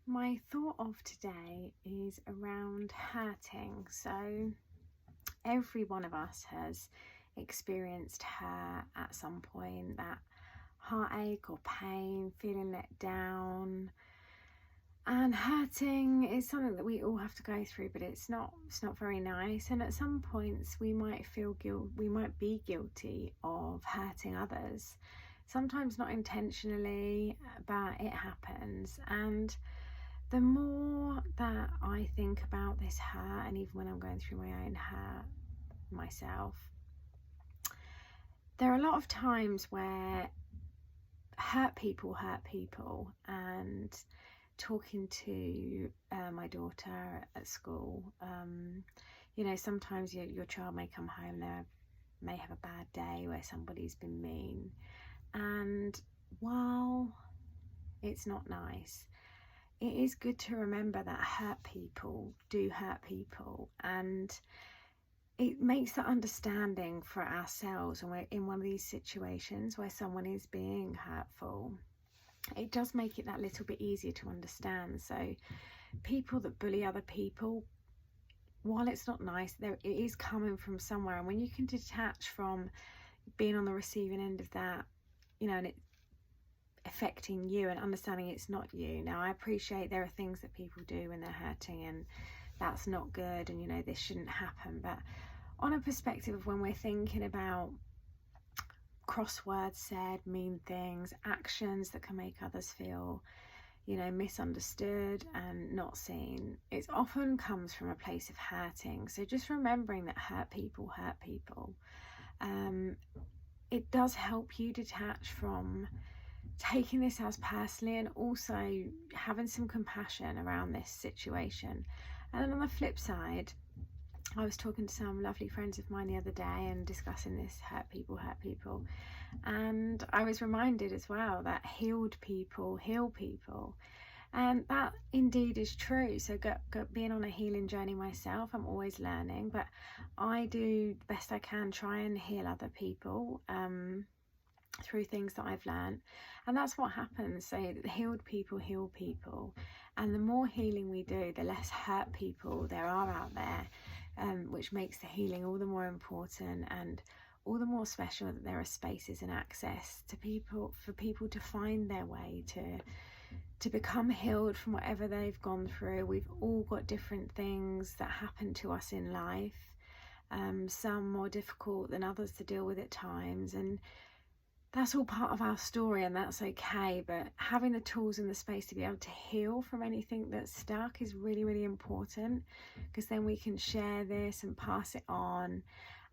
My thought of today is around hurting. So every one of us has experienced hurt at some point, that heartache or pain, feeling let down. And hurting is something that we all have to go through, but it's not very nice. And at some points we might feel we might be guilty of hurting others. Sometimes not intentionally, but it happens. And the more that I think about this hurt, and even when I'm going through my own hurt myself, there are a lot of times where hurt people, and talking to my daughter at school, sometimes your child may come home, they may have a bad day where somebody's been mean, and while it's not nice, it is good to remember that hurt people do hurt people, and it makes that understanding for ourselves when we're in one of these situations where someone is being hurtful. It does make it that little bit easier to understand. So people that bully other people, while it's not nice, it is coming from somewhere, and when you can detach from being on the receiving end of that, and it affecting you and understanding it's not you. Now, I appreciate there are things that people do when they're hurting and that's not good, and this shouldn't happen, but on a perspective of when we're thinking about cross words said, mean things, actions that can make others feel misunderstood and not seen, it often comes from a place of hurting. So just remembering that hurt people, it does help you detach from taking this as personally, and also having some compassion around this situation. And then on the flip side, I was talking to some lovely friends of mine the other day and discussing this hurt people, and I was reminded as well that healed people heal people, and that indeed is true. So being on a healing journey myself, I'm always learning, but I do the best I can try and heal other people through things that I've learned, and that's what happens. So the healed people heal people, and the more healing we do, the less hurt people there are out there, which makes the healing all the more important and all the more special that there are spaces and access to people, for people to find their way to become healed from whatever they've gone through. We've all got different things that happen to us in life, some more difficult than others to deal with at times, and that's all part of our story, and that's okay. But having the tools and the space to be able to heal from anything that's stuck is really, really important, because then we can share this and pass it on,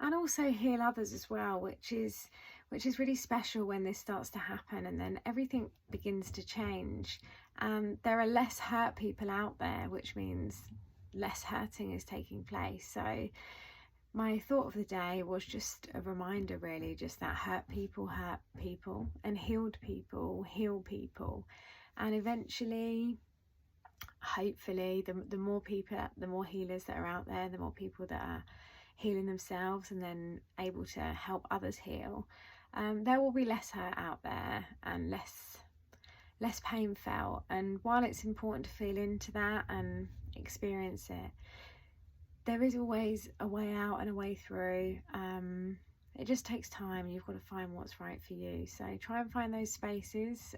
and also heal others as well, which is really special when this starts to happen, and then everything begins to change, and there are less hurt people out there, which means less hurting is taking place. So my thought of the day was just a reminder, really, just that hurt people, and healed people heal people, and eventually, hopefully, the more people, the more healers that are out there, the more people that are healing themselves and then able to help others heal, there will be less hurt out there and less pain felt. And while it's important to feel into that and experience it, there is always a way out and a way through. It just takes time, and you've got to find what's right for you. So try and find those spaces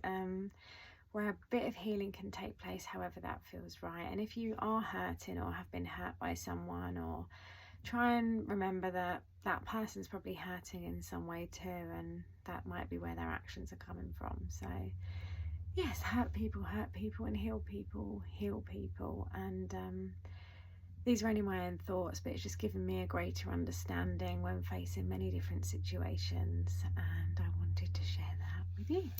where a bit of healing can take place, however that feels right. And if you are hurting or have been hurt by someone, or try and remember that that person's probably hurting in some way too, and that might be where their actions are coming from. So yes, hurt people and heal people, and these are only my own thoughts, but it's just given me a greater understanding when facing many different situations, and I wanted to share that with you.